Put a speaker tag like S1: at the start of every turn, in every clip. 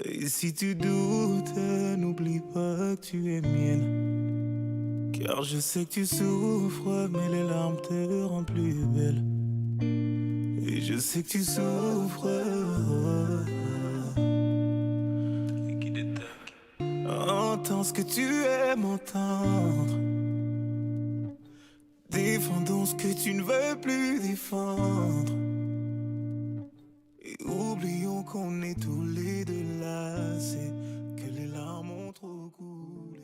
S1: Et si tu doutes, n'oublie pas que tu es mienne. Car je sais que tu souffres, mais les larmes te rendent plus belle. Et je sais que tu souffres. Entends ce que tu aimes entendre. Défendons ce que tu ne veux plus défendre. Et oublions qu'on est tous les deux lassés, que les larmes ont trop coulé.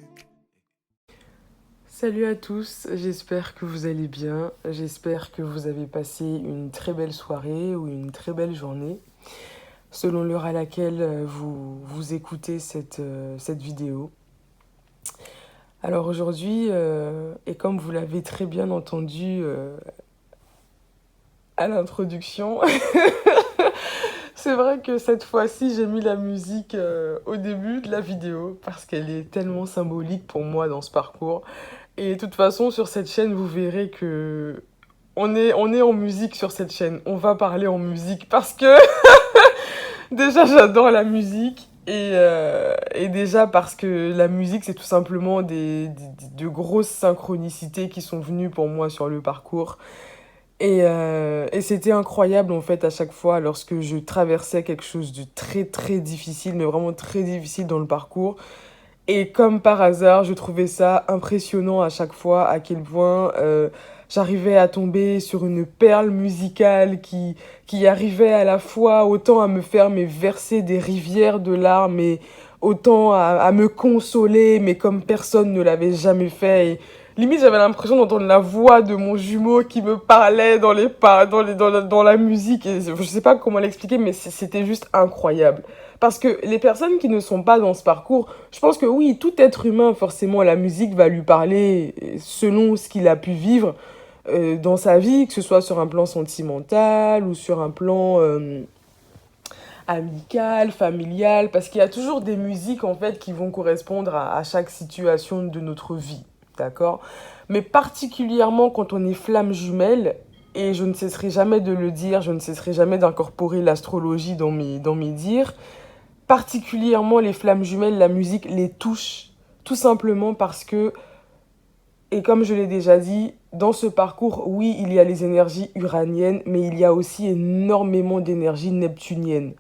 S2: Salut à tous, j'espère que vous allez bien, j'espère que vous avez passé une très belle soirée ou une très belle journée, selon l'heure à laquelle vous écoutez cette vidéo. Alors aujourd'hui, et comme vous l'avez très bien entendu à l'introduction, c'est vrai que cette fois-ci j'ai mis la musique au début de la vidéo parce qu'elle est tellement symbolique pour moi dans ce parcours. Et de toute façon, sur cette chaîne, vous verrez que on est en musique sur cette chaîne. On va parler en musique parce que déjà j'adore la musique et déjà parce que la musique c'est tout simplement de grosses synchronicités qui sont venues pour moi sur le parcours. Et c'était incroyable en fait à chaque fois lorsque je traversais quelque chose de très très difficile, mais vraiment très difficile dans le parcours. Et comme par hasard, je trouvais ça impressionnant à chaque fois à quel point j'arrivais à tomber sur une perle musicale qui arrivait à la fois autant à me faire mais verser des rivières de larmes et autant à me consoler, mais comme personne ne l'avait jamais fait. Et limite, j'avais l'impression d'entendre la voix de mon jumeau qui me parlait dans la musique. Et je sais pas comment l'expliquer, mais c'était juste incroyable. Parce que les personnes qui ne sont pas dans ce parcours, je pense que oui, tout être humain, forcément, la musique va lui parler selon ce qu'il a pu vivre dans sa vie, que ce soit sur un plan sentimental ou sur un plan amical, familial, parce qu'il y a toujours des musiques, en fait, qui vont correspondre à chaque situation de notre vie, d'accord? Mais particulièrement quand on est flamme jumelle, et je ne cesserai jamais de le dire, je ne cesserai jamais d'incorporer l'astrologie dans mes dires, particulièrement les flammes jumelles, la musique les touche, tout simplement parce que, et comme je l'ai déjà dit, dans ce parcours, oui, il y a les énergies uraniennes, mais il y a aussi énormément d'énergie neptunienne.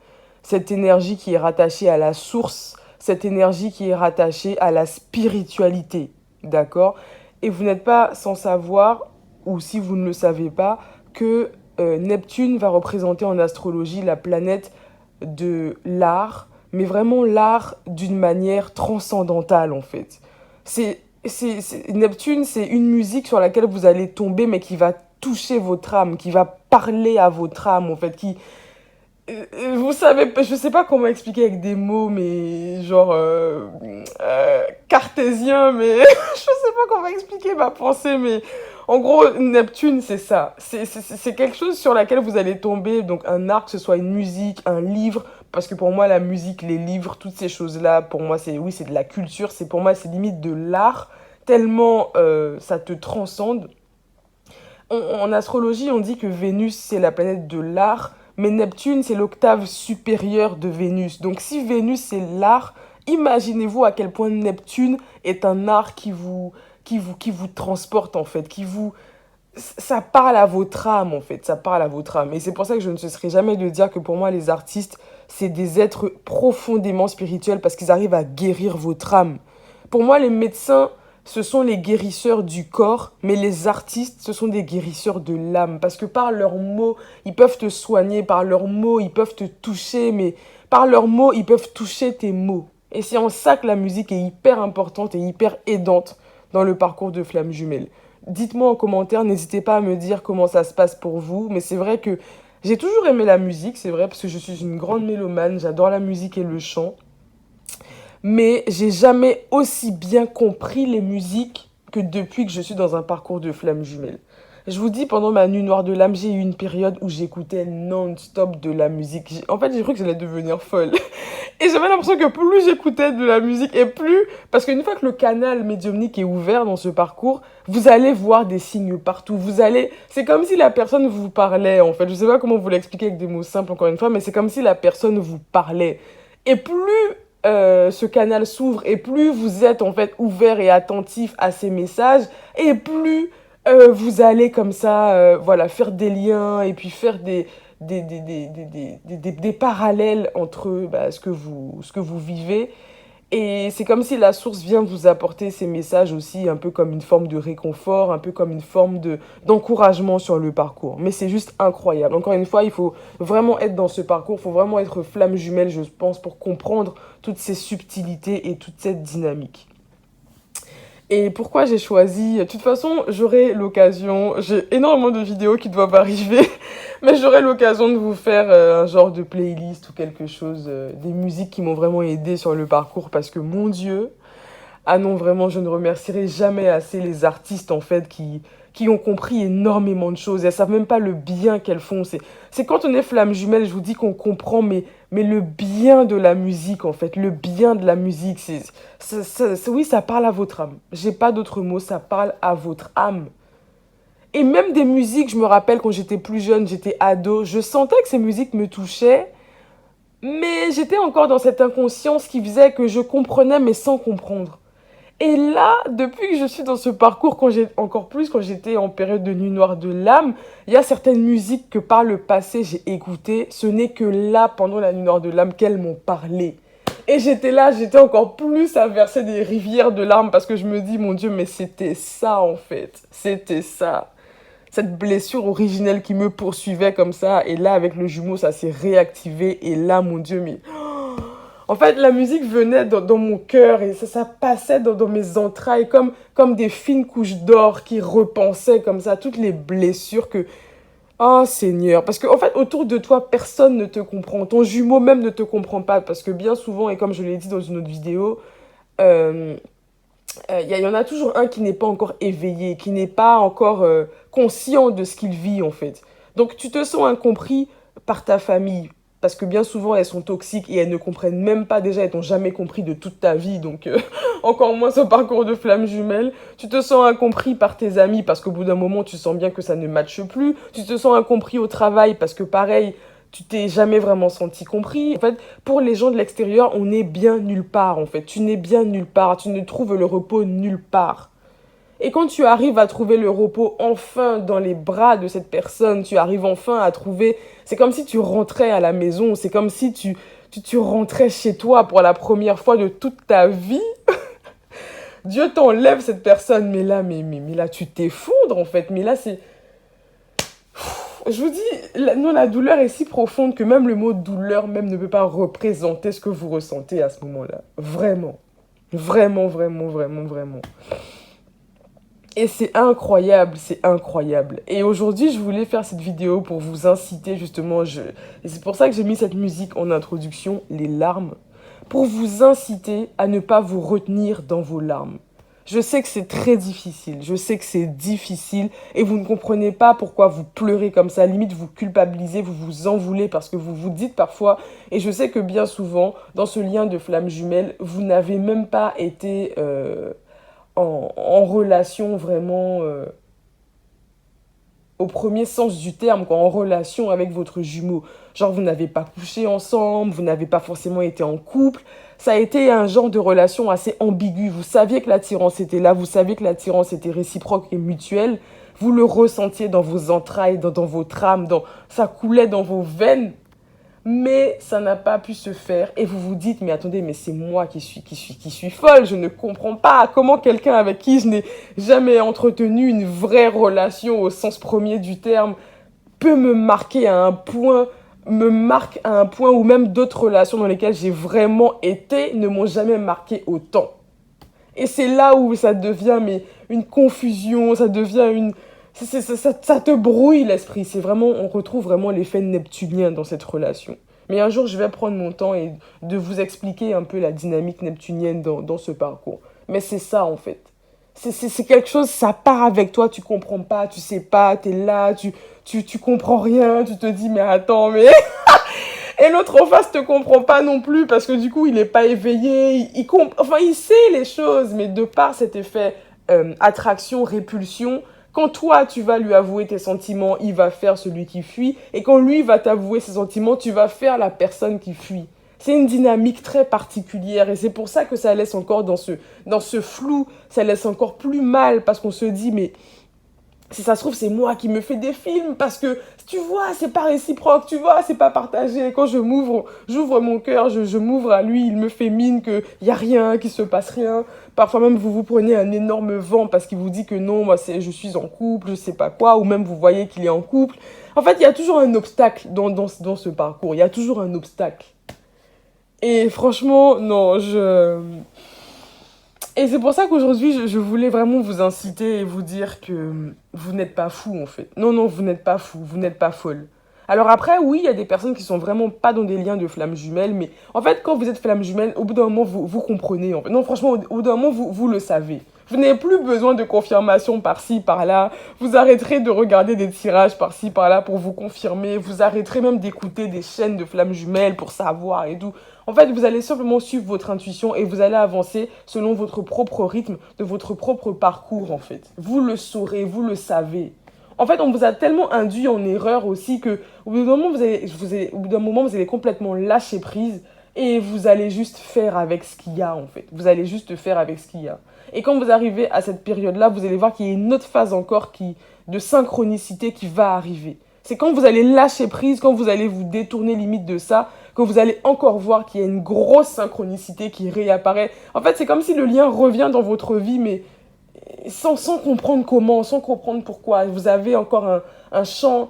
S2: Cette énergie qui est rattachée à la source, cette énergie qui est rattachée à la spiritualité, d'accord? Et vous n'êtes pas sans savoir, ou si vous ne le savez pas, que Neptune va représenter en astrologie la planète de l'art, mais vraiment l'art d'une manière transcendantale en fait. Neptune, c'est une musique sur laquelle vous allez tomber, mais qui va toucher votre âme, qui va parler à votre âme en fait, qui, vous savez, je sais pas comment expliquer avec des mots, mais genre cartésien, mais je sais pas comment expliquer ma pensée, mais en gros, Neptune, c'est ça. C'est quelque chose sur laquelle vous allez tomber, donc un art, que ce soit une musique, un livre, parce que pour moi, la musique, les livres, toutes ces choses-là, pour moi, c'est oui, c'est de la culture, c'est pour moi, c'est limite de l'art, tellement ça te transcende. En astrologie, on dit que Vénus, c'est la planète de l'art, mais Neptune, c'est l'octave supérieure de Vénus. Donc si Vénus, c'est l'art, imaginez-vous à quel point Neptune est un art qui vous transporte, en fait, qui vous... Ça parle à votre âme, en fait, ça parle à votre âme. Et c'est pour ça que je ne cesserai jamais de dire que pour moi, les artistes, c'est des êtres profondément spirituels parce qu'ils arrivent à guérir votre âme. Pour moi, les médecins, ce sont les guérisseurs du corps, mais les artistes, ce sont des guérisseurs de l'âme. Parce que par leurs mots, ils peuvent te soigner, par leurs mots, ils peuvent te toucher, mais par leurs mots, ils peuvent toucher tes mots. Et c'est en ça que la musique est hyper importante et hyper aidante dans le parcours de Flamme Jumelle. Dites-moi en commentaire, n'hésitez pas à me dire comment ça se passe pour vous, mais c'est vrai que j'ai toujours aimé la musique, c'est vrai, parce que je suis une grande mélomane, j'adore la musique et le chant. Mais j'ai jamais aussi bien compris les musiques que depuis que je suis dans un parcours de flamme jumelle. Je vous dis, pendant ma nuit noire de l'âme, j'ai eu une période où j'écoutais non-stop de la musique. En fait, j'ai cru que j'allais devenir folle. Et j'avais l'impression que plus j'écoutais de la musique et plus... Parce qu'une fois que le canal médiumnique est ouvert dans ce parcours, vous allez voir des signes partout. Vous allez... C'est comme si la personne vous parlait, en fait. Je sais pas comment vous l'expliquer avec des mots simples, encore une fois, mais c'est comme si la personne vous parlait. Et plus ce canal s'ouvre et plus vous êtes en fait ouvert et attentif à ces messages, et plus vous allez comme ça, voilà, faire des liens et puis faire des parallèles entre ce que vous vivez. Et c'est comme si la source vient vous apporter ces messages aussi, un peu comme une forme de réconfort, un peu comme une forme d'encouragement sur le parcours. Mais c'est juste incroyable. Encore une fois, il faut vraiment être dans ce parcours, il faut vraiment être flamme jumelle, je pense, pour comprendre toutes ces subtilités et toute cette dynamique. Et pourquoi j'ai choisi? De toute façon, j'aurai l'occasion, j'ai énormément de vidéos qui doivent arriver, mais j'aurai l'occasion de vous faire un genre de playlist ou quelque chose, des musiques qui m'ont vraiment aidé sur le parcours parce que mon Dieu, ah non, vraiment, je ne remercierai jamais assez les artistes, en fait, qui ont compris énormément de choses. Elles savent même pas le bien qu'elles font. C'est quand on est flamme jumelle, je vous dis qu'on comprend, mais le bien de la musique, en fait, le bien de la musique, oui, ça parle à votre âme. J'ai pas d'autre mot, ça parle à votre âme. Et même des musiques, je me rappelle quand j'étais plus jeune, j'étais ado, je sentais que ces musiques me touchaient, mais j'étais encore dans cette inconscience qui faisait que je comprenais, mais sans comprendre. Et là, depuis que je suis dans ce parcours, encore plus quand j'étais en période de nuit noire de l'âme, il y a certaines musiques que par le passé j'ai écoutées. Ce n'est que là, pendant la nuit noire de l'âme, qu'elles m'ont parlé. Et j'étais là, j'étais encore plus à verser des rivières de larmes parce que je me dis, mon Dieu, mais c'était ça en fait. C'était ça. Cette blessure originelle qui me poursuivait comme ça. Et là, avec le jumeau, ça s'est réactivé. Et là, mon Dieu, mais en fait, la musique venait dans mon cœur et ça passait dans mes entrailles comme des fines couches d'or qui repensaient comme ça toutes les blessures que... Oh Seigneur, parce qu'en fait, autour de toi, personne ne te comprend. Ton jumeau même ne te comprend pas parce que bien souvent, et comme je l'ai dit dans une autre vidéo, y en a toujours un qui n'est pas encore éveillé, qui n'est pas encore conscient de ce qu'il vit en fait. Donc tu te sens incompris par ta famille, parce que bien souvent elles sont toxiques et elles ne comprennent même pas déjà, elles t'ont jamais compris de toute ta vie, donc encore moins ce parcours de flamme jumelle. Tu te sens incompris par tes amis parce qu'au bout d'un moment tu sens bien que ça ne matche plus. Tu te sens incompris au travail parce que pareil, tu t'es jamais vraiment senti compris. En fait, pour les gens de l'extérieur, on n'est bien nulle part, en fait. Tu n'es bien nulle part. Tu ne trouves le repos nulle part. Et quand tu arrives à trouver le repos enfin dans les bras de cette personne, tu arrives enfin à trouver... C'est comme si tu rentrais à la maison. C'est comme si tu rentrais chez toi pour la première fois de toute ta vie. Dieu t'enlève cette personne. Mais là, tu t'effondres, en fait. Mais là, c'est... Je vous dis, non, la douleur est si profonde que même le mot douleur même ne peut pas représenter ce que vous ressentez à ce moment-là. Vraiment. Vraiment, vraiment, vraiment, vraiment. Et c'est incroyable, c'est incroyable. Et aujourd'hui, je voulais faire cette vidéo pour vous inciter justement, et c'est pour ça que j'ai mis cette musique en introduction, les larmes, pour vous inciter à ne pas vous retenir dans vos larmes. Je sais que c'est très difficile, je sais que c'est difficile et vous ne comprenez pas pourquoi vous pleurez comme ça, limite vous culpabilisez, vous vous en voulez parce que vous vous dites parfois, et je sais que bien souvent, dans ce lien de flamme jumelle, vous n'avez même pas été en relation vraiment au premier sens du terme, quoi, en relation avec votre jumeau. Genre, vous n'avez pas couché ensemble, vous n'avez pas forcément été en couple. Ça a été un genre de relation assez ambigu. Vous saviez que l'attirance était là, vous saviez que l'attirance était réciproque et mutuelle. Vous le ressentiez dans vos entrailles, dans votre âme, ça coulait dans vos veines. Mais ça n'a pas pu se faire. Et vous vous dites, mais attendez, mais c'est moi qui suis folle. Je ne comprends pas comment quelqu'un avec qui je n'ai jamais entretenu une vraie relation au sens premier du terme peut me marquer à un point, me marque à un point où même d'autres relations dans lesquelles j'ai vraiment été ne m'ont jamais marqué autant. Et c'est là où ça devient une confusion, ça devient une... Ça te brouille l'esprit. C'est vraiment, on retrouve vraiment l'effet neptunien dans cette relation. Mais un jour, je vais prendre mon temps et de vous expliquer un peu la dynamique neptunienne dans ce parcours. Mais c'est ça, en fait. C'est quelque chose, ça part avec toi, tu comprends pas, tu sais pas, t'es là, tu comprends rien, tu te dis, mais attends, mais... Et l'autre en face te comprend pas non plus parce que du coup, il est pas éveillé, il sait les choses, mais de par cet effet attraction, répulsion, quand toi, tu vas lui avouer tes sentiments, il va faire celui qui fuit. Et quand lui va t'avouer ses sentiments, tu vas faire la personne qui fuit. C'est une dynamique très particulière et c'est pour ça que ça laisse encore dans ce flou, ça laisse encore plus mal parce qu'on se dit, mais si ça se trouve, c'est moi qui me fais des films parce que, tu vois, c'est pas réciproque, tu vois, c'est pas partagé. Quand j'ouvre mon cœur, je m'ouvre à lui, il me fait mine qu'il y a rien, qu'il se passe rien. Parfois même, vous prenez un énorme vent parce qu'il vous dit que non, moi, je suis en couple, je sais pas quoi, ou même vous voyez qu'il est en couple. En fait, il y a toujours un obstacle dans ce parcours, il y a toujours un obstacle. Et franchement, non, Et c'est pour ça qu'aujourd'hui, je voulais vraiment vous inciter et vous dire que vous n'êtes pas fou, en fait. Non, non, vous n'êtes pas fou, vous n'êtes pas folle. Alors après, oui, il y a des personnes qui sont vraiment pas dans des liens de flammes jumelles, mais en fait, quand vous êtes flammes jumelles, au bout d'un moment, vous comprenez. En fait. Non, franchement, au bout d'un moment, vous le savez. Vous n'avez plus besoin de confirmation par-ci, par-là. Vous arrêterez de regarder des tirages par-ci, par-là pour vous confirmer. Vous arrêterez même d'écouter des chaînes de flammes jumelles pour savoir et tout. En fait, vous allez simplement suivre votre intuition et vous allez avancer selon votre propre rythme, de votre propre parcours, en fait. Vous le saurez, vous le savez. En fait, on vous a tellement induit en erreur aussi que au bout d'un moment, au bout d'un moment, vous allez complètement lâcher prise et vous allez juste faire avec ce qu'il y a, en fait. Vous allez juste faire avec ce qu'il y a. Et quand vous arrivez à cette période-là, vous allez voir qu'il y a une autre phase encore de synchronicité qui va arriver. C'est quand vous allez lâcher prise, quand vous allez vous détourner limite de ça, que vous allez encore voir qu'il y a une grosse synchronicité qui réapparaît. En fait, c'est comme si le lien revient dans votre vie, mais sans comprendre comment, sans comprendre pourquoi. Vous avez encore un champ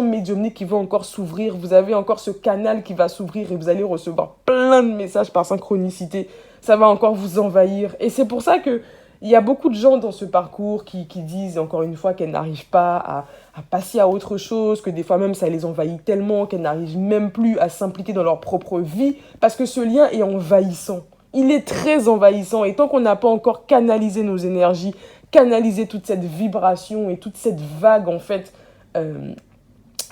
S2: médiumnique qui va encore s'ouvrir. Vous avez encore ce canal qui va s'ouvrir et vous allez recevoir plein de messages par synchronicité. Ça va encore vous envahir. Et c'est pour ça que il y a beaucoup de gens dans ce parcours qui disent encore une fois qu'elles n'arrivent pas à passer à autre chose, que des fois même ça les envahit tellement qu'elles n'arrivent même plus à s'impliquer dans leur propre vie parce que ce lien est envahissant. Il est très envahissant et tant qu'on n'a pas encore canalisé nos énergies, canalisé toute cette vibration et toute cette vague en fait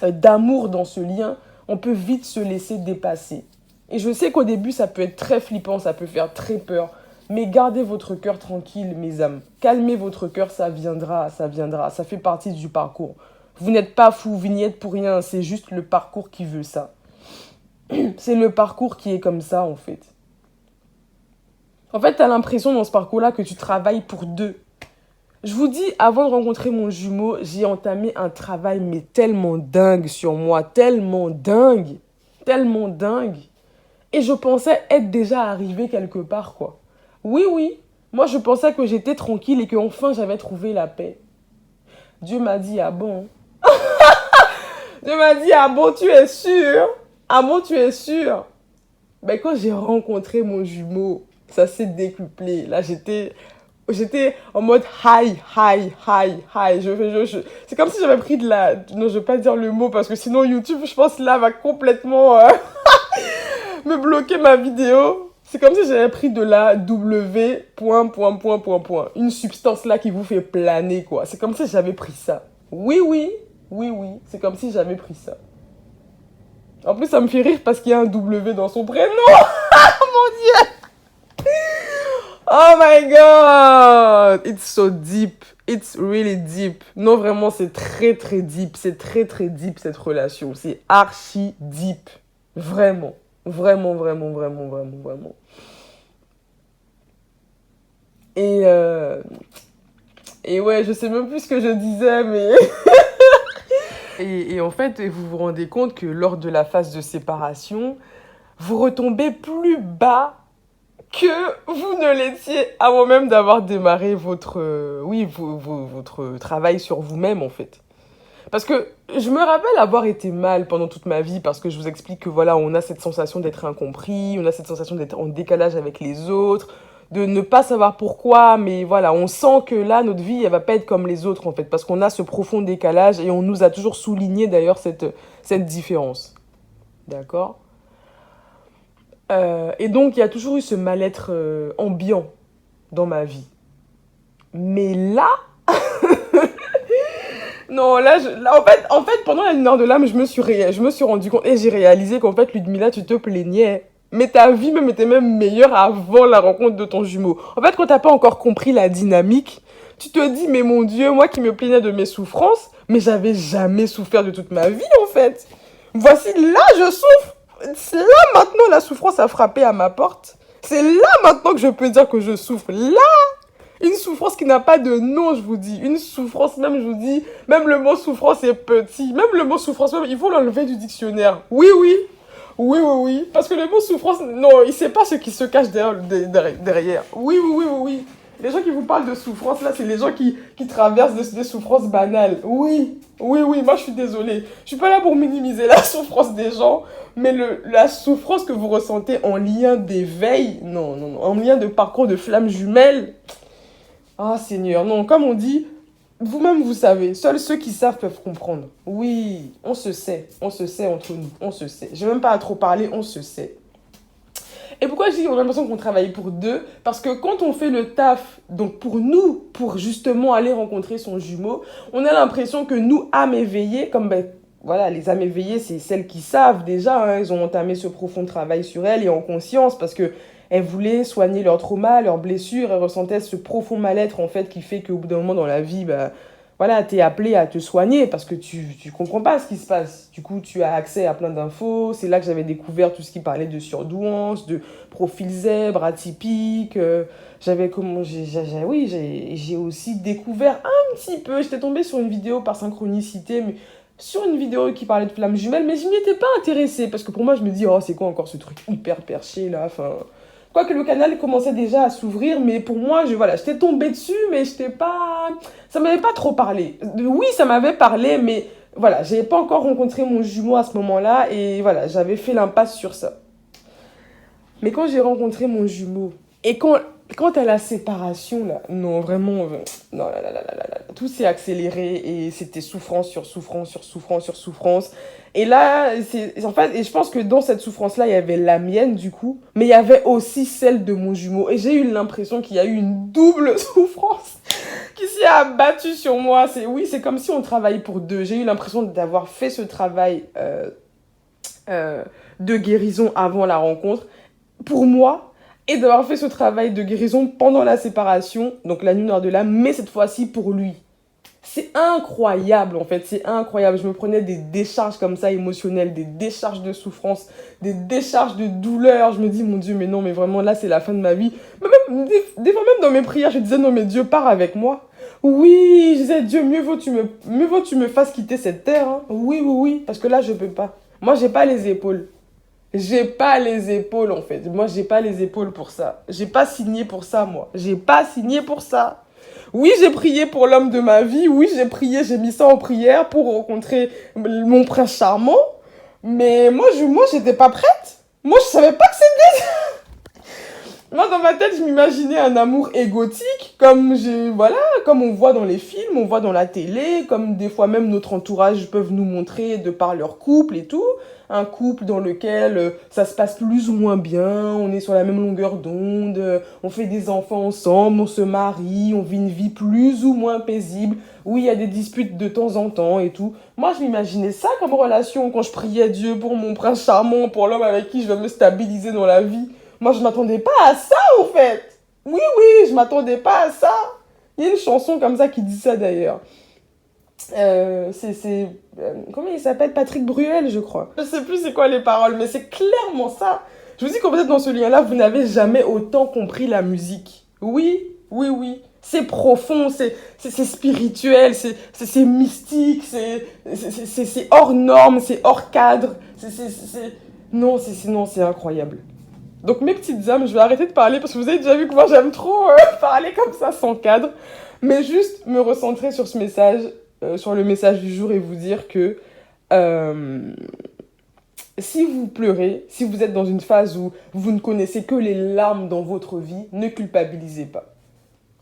S2: d'amour dans ce lien, on peut vite se laisser dépasser. Et je sais qu'au début ça peut être très flippant, ça peut faire très peur. Mais gardez votre cœur tranquille, mes âmes. Calmez votre cœur, ça viendra, ça viendra. Ça fait partie du parcours. Vous n'êtes pas fou, vous n'y êtes pour rien. C'est juste le parcours qui veut ça. C'est le parcours qui est comme ça, en fait. En fait, tu as l'impression dans ce parcours-là que tu travailles pour deux. Je vous dis, avant de rencontrer mon jumeau, j'ai entamé un travail, mais tellement dingue sur moi. Tellement dingue. Tellement dingue. Et je pensais être déjà arrivée quelque part, quoi. Oui, oui, moi je pensais que j'étais tranquille et qu'enfin j'avais trouvé la paix. Dieu m'a dit, ah bon? Dieu m'a dit, ah bon, tu es sûr? Ah bon, tu es sûr? Ben, quand j'ai rencontré mon jumeau, ça s'est décuplé. Là, j'étais en mode high, high, high, high. C'est comme si j'avais pris de la... Non, je vais pas dire le mot parce que sinon YouTube, je pense, là, va complètement me bloquer ma vidéo. C'est comme si j'avais pris de la W... Une substance là qui vous fait planer, quoi. C'est comme si j'avais pris ça. Oui, oui, oui, oui. C'est comme si j'avais pris ça. En plus, ça me fait rire parce qu'il y a un W dans son prénom. Mon Dieu! Oh my God! It's so deep. It's really deep. Non, vraiment, c'est très, très deep. C'est très, très deep, cette relation. C'est archi deep. Vraiment. Vraiment, vraiment, vraiment, vraiment, vraiment. Et ouais, je sais même plus ce que je disais, mais... et en fait, vous vous rendez compte que lors de la phase de séparation, vous retombez plus bas que vous ne l'étiez avant même d'avoir démarré votre travail sur vous-même, en fait. Parce que je me rappelle avoir été mal pendant toute ma vie parce que je vous explique que voilà, on a cette sensation d'être incompris, on a cette sensation d'être en décalage avec les autres, de ne pas savoir pourquoi, mais voilà, on sent que là, notre vie, elle va pas être comme les autres en fait, parce qu'on a ce profond décalage et on nous a toujours souligné d'ailleurs cette différence. D'accord ? Et donc, il y a toujours eu ce mal-être ambiant dans ma vie. Mais là... Non, là, en fait, pendant la lumière de l'âme, je me suis rendu compte et j'ai réalisé qu'en fait, Ludmilla, tu te plaignais. Mais ta vie même était même meilleure avant la rencontre de ton jumeau. En fait, quand t'as pas encore compris la dynamique, tu te dis, mais mon Dieu, moi qui me plaignais de mes souffrances, mais j'avais jamais souffert de toute ma vie, en fait. Voici, là, je souffre. Là, maintenant, la souffrance a frappé à ma porte. C'est là, maintenant, que je peux dire que je souffre. Là, une souffrance qui n'a pas de nom, je vous dis. Une souffrance, même, je vous dis, même le mot souffrance est petit. Même le mot souffrance, même, il faut l'enlever du dictionnaire. Oui, oui. Oui, oui, oui. Parce que le mot souffrance, non, il sait pas ce qui se cache derrière. Oui, oui, oui, oui, oui. Les gens qui vous parlent de souffrance, là, c'est les gens qui traversent des souffrances banales. Oui, oui, oui, moi je suis désolée. Je suis pas là pour minimiser la souffrance des gens, mais la souffrance que vous ressentez en lien d'éveil, non, non, non, en lien de parcours de flammes jumelles, ah Seigneur, non, comme on dit, vous-même vous savez, seuls ceux qui savent peuvent comprendre. Oui, on se sait entre nous, on se sait. Je n'ai même pas à trop parler, on se sait. Et pourquoi je dis qu'on a l'impression qu'on travaille pour deux? Parce que quand on fait le taf, donc pour nous, pour justement aller rencontrer son jumeau, on a l'impression que nous, âmes éveillées, comme ben, voilà, les âmes éveillées, c'est celles qui savent déjà, hein, elles ont entamé ce profond travail sur elles et en conscience, parce que elles voulaient soigner leur trauma, leurs blessures, elles ressentaient ce profond mal-être en fait qui fait qu'au bout d'un moment dans la vie, bah, voilà, t'es appelé à te soigner parce que tu comprends pas ce qui se passe. Du coup, tu as accès à plein d'infos. C'est là que j'avais découvert tout ce qui parlait de surdouance, de profil zèbre, atypique. J'avais comment oui, j'ai aussi découvert un petit peu. J'étais tombée sur une vidéo par synchronicité, mais sur une vidéo qui parlait de flammes jumelles, mais je n'y étais pas intéressée parce que pour moi, je me dis oh, c'est quoi encore ce truc hyper perché là, enfin quoique le canal commençait déjà à s'ouvrir, mais pour moi, voilà, j'étais tombée dessus, mais j'étais pas... Ça m'avait pas trop parlé. Oui, ça m'avait parlé, mais voilà, j'avais pas encore rencontré mon jumeau à ce moment-là, et voilà, j'avais fait l'impasse sur ça. Mais quand j'ai rencontré mon jumeau, et quand à la séparation, là, non, vraiment, non, là, tout s'est accéléré, et c'était souffrance sur souffrance sur souffrance sur souffrance. Et là, en fait, et je pense que dans cette souffrance-là, il y avait la mienne, du coup, mais il y avait aussi celle de mon jumeau. Et j'ai eu l'impression qu'il y a eu une double souffrance qui s'est abattue sur moi. Oui, c'est comme si on travaillait pour deux. J'ai eu l'impression d'avoir fait ce travail de guérison avant la rencontre, pour moi, et d'avoir fait ce travail de guérison pendant la séparation, donc la nuit noire de l'âme, mais cette fois-ci pour lui. C'est incroyable en fait, c'est incroyable. Je me prenais des décharges comme ça émotionnelles, des décharges de souffrance, des décharges de douleur. Je me dis, mon Dieu, mais non, mais vraiment là, c'est la fin de ma vie. Mais même, des fois même dans mes prières, je disais, non, mais Dieu, pars avec moi. Oui, je disais, Dieu, mieux vaut tu me fasses quitter cette terre. Hein. Oui, oui, oui, parce que là, je peux pas. Moi, j'ai pas les épaules. J'ai pas les épaules en fait. Moi, j'ai pas les épaules pour ça. J'ai pas signé pour ça, moi. J'ai pas signé pour ça. Oui, j'ai prié pour l'homme de ma vie. Oui, j'ai prié, j'ai mis ça en prière pour rencontrer mon prince charmant. Mais moi, j'étais pas prête. Moi, je savais pas que c'était... Moi, dans ma tête, je m'imaginais un amour égotique, voilà, comme on voit dans les films, on voit dans la télé, comme des fois même notre entourage peuvent nous montrer de par leur couple et tout. Un couple dans lequel ça se passe plus ou moins bien, on est sur la même longueur d'onde, on fait des enfants ensemble, on se marie, on vit une vie plus ou moins paisible. Oui, il y a des disputes de temps en temps et tout. Moi, je m'imaginais ça comme relation quand je priais Dieu pour mon prince charmant, pour l'homme avec qui je vais me stabiliser dans la vie. Moi, je m'attendais pas à ça, en fait. Oui, oui, je m'attendais pas à ça. Il y a une chanson comme ça qui dit ça, d'ailleurs. Comment il s'appelle? Patrick Bruel, je crois. Je sais plus c'est quoi les paroles, mais c'est clairement ça. Je vous dis qu'en fait, dans ce lien-là, vous n'avez jamais autant compris la musique. Oui, oui, oui. C'est profond, c'est spirituel, c'est mystique, c'est hors norme, c'est hors cadre. Non, non, c'est incroyable. Donc mes petites âmes, je vais arrêter de parler parce que vous avez déjà vu que moi j'aime trop parler comme ça sans cadre. Mais juste me recentrer sur ce message, sur le message du jour et vous dire que euh, si vous pleurez, si vous êtes dans une phase où vous ne connaissez que les larmes dans votre vie, ne culpabilisez pas.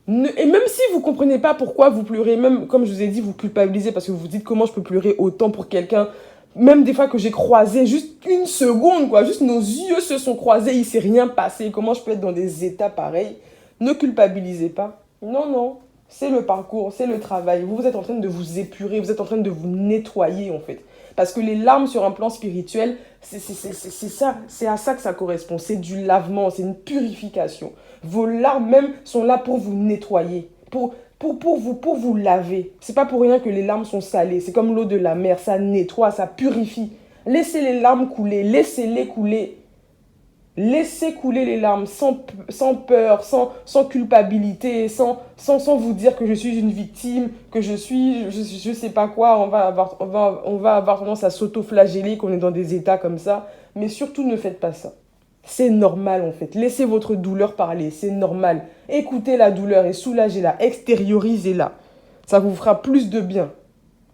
S2: Et même si vous comprenez pas pourquoi vous pleurez, même comme je vous ai dit, vous culpabilisez parce que vous vous dites comment je peux pleurer autant pour quelqu'un. Même des fois que j'ai croisé, juste une seconde, quoi, juste nos yeux se sont croisés, il s'est rien passé. Comment je peux être dans des états pareils? Ne culpabilisez pas. Non, non, c'est le parcours, c'est le travail. Vous êtes en train de vous épurer, vous êtes en train de vous nettoyer, en fait. Parce que les larmes sur un plan spirituel, c'est ça, c'est à ça que ça correspond. C'est du lavement, c'est une purification. Vos larmes même sont là pour vous nettoyer, pour vous laver. C'est pas pour rien que les larmes sont salées. C'est comme l'eau de la mer, ça nettoie, ça purifie. Laissez les larmes couler, laissez-les couler. Laissez couler les larmes sans peur, sans culpabilité, sans vous dire que je suis une victime, que je sais pas quoi. On va avoir tendance à s'auto-flageller, qu'on est dans des états comme ça. Mais surtout, ne faites pas ça. C'est normal en fait. Laissez votre douleur parler, c'est normal. Écoutez la douleur et soulagez-la, extériorisez-la. Ça vous fera plus de bien.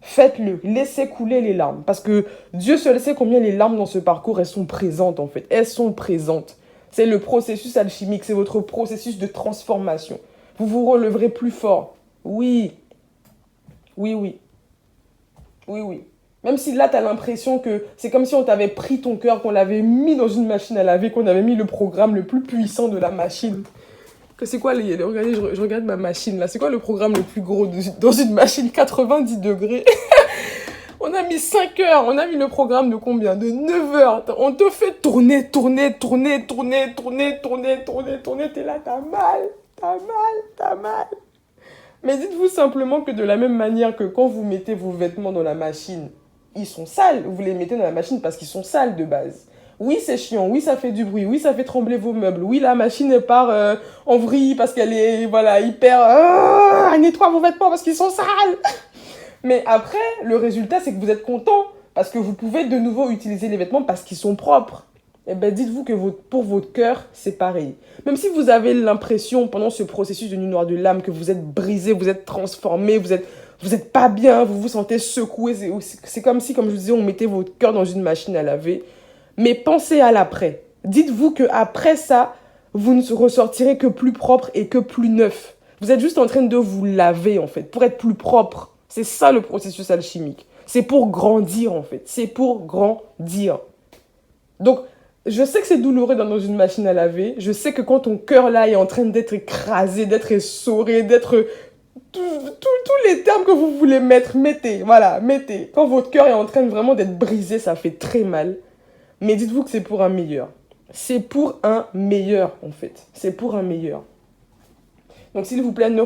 S2: Faites-le, laissez couler les larmes. Parce que Dieu seul sait combien les larmes dans ce parcours, elles sont présentes en fait. Elles sont présentes. C'est le processus alchimique, c'est votre processus de transformation. Vous vous releverez plus fort. Oui, oui, oui, oui, oui. Même si là, tu as l'impression que c'est comme si on t'avait pris ton cœur, qu'on l'avait mis dans une machine à laver, qu'on avait mis le programme le plus puissant de la machine. Que c'est quoi regardez, je regarde ma machine là. C'est quoi le programme le plus gros dans une machine 90 degrés? On a mis 5 heures. On a mis le programme de combien? De 9 heures. On te fait tourner. T'es là, t'as mal. Mais dites-vous simplement que de la même manière que quand vous mettez vos vêtements dans la machine, ils sont sales. Vous les mettez dans la machine parce qu'ils sont sales de base. Oui, c'est chiant. Oui, ça fait du bruit. Oui, ça fait trembler vos meubles. Oui, la machine elle part en vrille parce qu'elle est voilà, hyper... elle nettoie vos vêtements parce qu'ils sont sales. Mais après, le résultat, c'est que vous êtes content parce que vous pouvez de nouveau utiliser les vêtements parce qu'ils sont propres. Eh bien, dites-vous que pour votre cœur, c'est pareil. Même si vous avez l'impression, pendant ce processus de nuit noire de l'âme, que vous êtes brisé, vous êtes transformé, vous êtes pas bien, vous vous sentez secoué. C'est comme si, comme je vous disais, on mettait votre cœur dans une machine à laver. Mais pensez à l'après. Dites-vous qu'après ça, vous ne ressortirez que plus propre et que plus neuf. Vous êtes juste en train de vous laver, en fait, pour être plus propre. C'est ça le processus alchimique. C'est pour grandir, en fait. C'est pour grandir. Donc, je sais que c'est douloureux dans une machine à laver. Je sais que quand ton cœur, là, est en train d'être écrasé, d'être essoré, d'être... Tous les termes que vous voulez mettre, mettez. Quand votre cœur est en train vraiment d'être brisé, ça fait très mal. Mais dites-vous que c'est pour un meilleur. C'est pour un meilleur, en fait. C'est pour un meilleur. Donc, s'il vous plaît, ne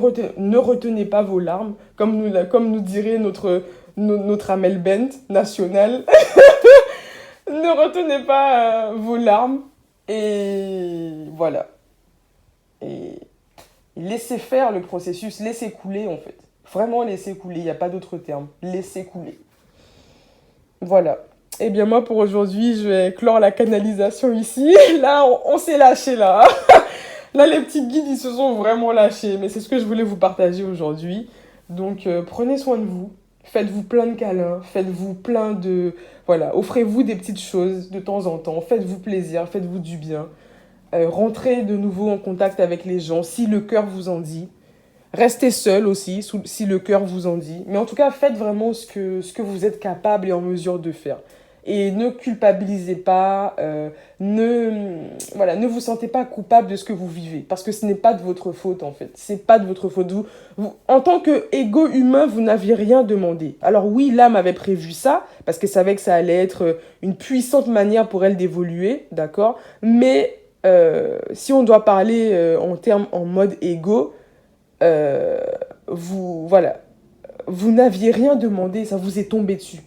S2: retenez pas vos larmes, comme nous dirait notre Amel Bent national. Ne retenez pas vos larmes. Et voilà. Et laissez faire le processus. Laissez couler, en fait. Vraiment, laissez couler. Il n'y a pas d'autre terme. Laissez couler. Voilà. Eh bien, moi, pour aujourd'hui, je vais clore la canalisation ici. Là, on s'est lâché, là. Là, les petits guides, ils se sont vraiment lâchés. Mais c'est ce que je voulais vous partager aujourd'hui. Donc, prenez soin de vous. Faites-vous plein de câlins. Faites-vous plein de... Voilà, offrez-vous des petites choses de temps en temps. Faites-vous plaisir. Faites-vous du bien. Rentrez de nouveau en contact avec les gens, si le cœur vous en dit. Restez seul aussi, si le cœur vous en dit. Mais en tout cas, faites vraiment ce que vous êtes capable et en mesure de faire. Et ne culpabilisez pas, ne vous sentez pas coupable de ce que vous vivez. Parce que ce n'est pas de votre faute, en fait. C'est pas de votre faute. En tant qu'égo humain, vous n'aviez rien demandé. Alors oui, l'âme avait prévu ça, parce qu'elle savait que ça allait être une puissante manière pour elle d'évoluer, d'accord? Mais si on doit parler en mode égo, vous n'aviez rien demandé, ça vous est tombé dessus.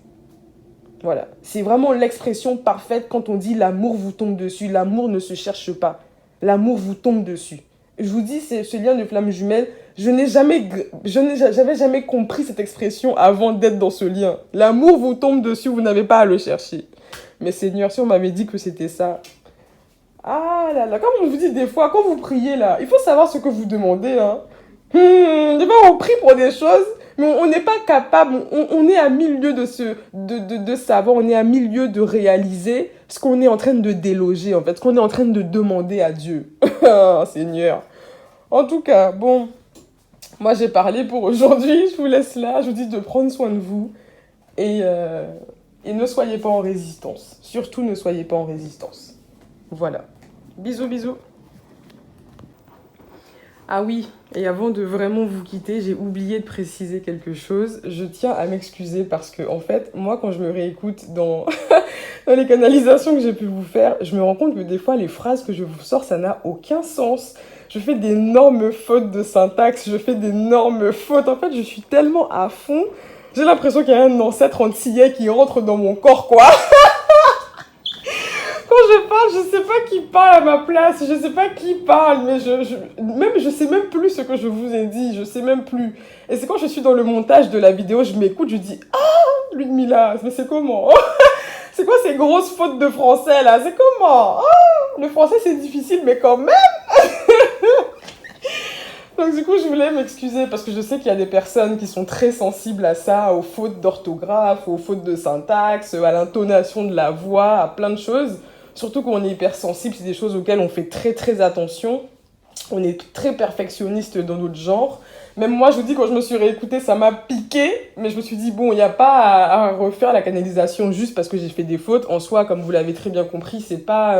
S2: Voilà, c'est vraiment l'expression parfaite quand on dit l'amour vous tombe dessus. L'amour ne se cherche pas. L'amour vous tombe dessus. Je vous dis, c'est ce lien de flamme jumelle. J'avais jamais compris cette expression avant d'être dans ce lien. L'amour vous tombe dessus, vous n'avez pas à le chercher. Mais Seigneur, si on m'avait dit que c'était ça. Ah là là, comme on vous dit des fois, quand vous priez là, il faut savoir ce que vous demandez. Hein. Des fois, on prie pour des choses. Mais on n'est pas capable, on est à 1000 lieues de savoir, on est à 1000 lieues de réaliser ce qu'on est en train de déloger, en fait, ce qu'on est en train de demander à Dieu. Oh, Seigneur. En tout cas, bon, moi j'ai parlé pour aujourd'hui, je vous laisse là, je vous dis de prendre soin de vous et ne soyez pas en résistance. Surtout ne soyez pas en résistance. Voilà. Bisous, bisous. Ah oui, et avant de vraiment vous quitter, j'ai oublié de préciser quelque chose. Je tiens à m'excuser parce que, en fait, moi, quand je me réécoute dans les canalisations que j'ai pu vous faire, je me rends compte que des fois, les phrases que je vous sors, ça n'a aucun sens. Je fais d'énormes fautes de syntaxe, je fais d'énormes fautes. En fait, je suis tellement à fond. J'ai l'impression qu'il y a un ancêtre antillais qui rentre dans mon corps, quoi. je parle, je sais pas qui parle à ma place, je sais pas qui parle, mais je sais même plus ce que je vous ai dit, je sais même plus. Et c'est quand je suis dans le montage de la vidéo, je m'écoute, je dis ah, Ludmilla, mais c'est comment? C'est quoi ces grosses fautes de français là? C'est comment? Ah, le français c'est difficile, mais quand même. Donc du coup, je voulais m'excuser parce que je sais qu'il y a des personnes qui sont très sensibles à ça, aux fautes d'orthographe, aux fautes de syntaxe, à l'intonation de la voix, à plein de choses. Surtout qu'on est hypersensible, c'est des choses auxquelles on fait très très attention. On est très perfectionniste dans notre genre. Même moi, je vous dis, quand je me suis réécoutée, ça m'a piqué. Mais je me suis dit, bon, il n'y a pas à refaire la canalisation juste parce que j'ai fait des fautes. En soi, comme vous l'avez très bien compris, c'est pas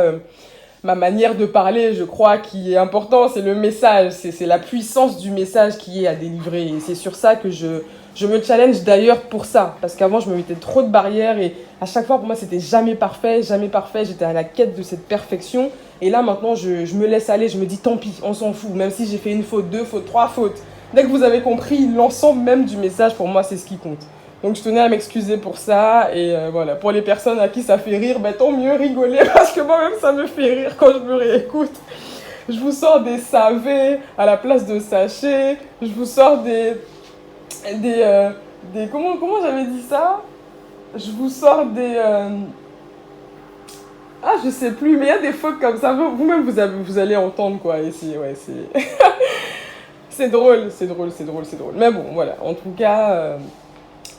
S2: ma manière de parler, je crois, qui est important. C'est le message. C'est la puissance du message qui est à délivrer. Et c'est sur ça que je me challenge d'ailleurs pour ça. Parce qu'avant, je me mettais trop de barrières. Et à chaque fois, pour moi, c'était jamais parfait, jamais parfait. J'étais à la quête de cette perfection. Et là, maintenant, je me laisse aller. Je me dis, tant pis, on s'en fout. Même si j'ai fait une faute, deux fautes, trois fautes. Dès que vous avez compris, l'ensemble même du message, pour moi, c'est ce qui compte. Donc je tenais à m'excuser pour ça. Et voilà, pour les personnes à qui ça fait rire, ben, tant mieux rigoler. Parce que moi-même, ça me fait rire quand je me réécoute. Je vous sors des savets à la place de sachets. Je vous sors comment j'avais dit ça? Je vous sors ah, je sais plus, mais il y a des fautes comme ça. Vous-même, vous allez entendre, quoi. Et c'est... c'est drôle, c'est drôle, c'est drôle, c'est drôle. Mais bon, voilà. En tout cas,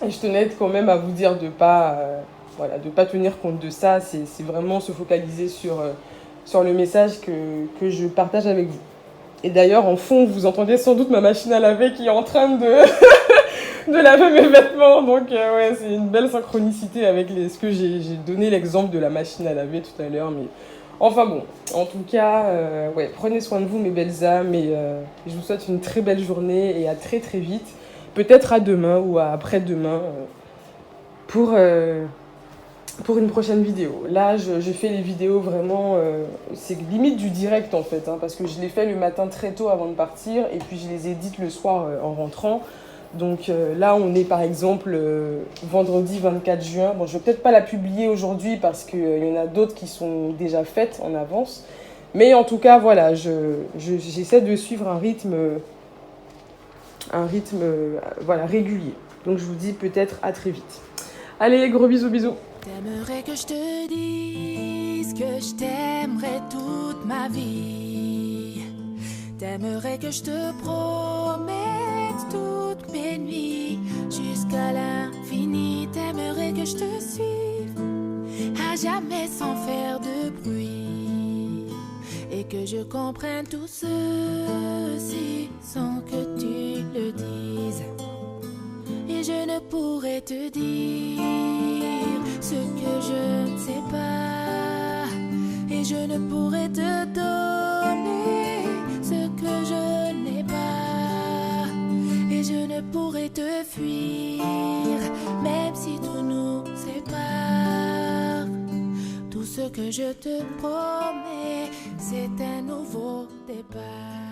S2: je tenais quand même à vous dire de pas, voilà, de pas tenir compte de ça. C'est vraiment se focaliser sur le message que je partage avec vous. Et d'ailleurs, en fond, vous entendez sans doute ma machine à laver qui est en train de laver mes vêtements. Donc, ouais, c'est une belle synchronicité avec ce que j'ai donné l'exemple de la machine à laver tout à l'heure. Mais enfin bon, en tout cas, ouais, prenez soin de vous, mes belles âmes. Et je vous souhaite une très belle journée et à très très vite. Peut-être à demain ou à après-demain pour une prochaine vidéo. Là, je fais les vidéos vraiment... c'est limite du direct en fait, hein, parce que je les fais le matin très tôt avant de partir et puis je les édite le soir en rentrant. Donc là, on est par exemple vendredi 24 juin. Bon, je vais peut-être pas la publier aujourd'hui parce qu'il y en a d'autres qui sont déjà faites en avance. Mais en tout cas, voilà, j'essaie de suivre un rythme voilà, régulier. Donc je vous dis peut-être à très vite. Allez, gros bisous, bisous.
S3: T'aimerais que je te dise que je t'aimerais toute ma vie. T'aimerais que je te promette toutes mes nuits jusqu'à l'infini. T'aimerais que je te suive à jamais sans faire de bruit et que je comprenne tout ceci sans que tu le dises. Et je ne pourrais te dire ce que je ne sais pas. Et je ne pourrais te donner ce que je n'ai pas. Et je ne pourrais te fuir, même si tout nous sépare. Tout ce que je te promets, c'est un nouveau départ.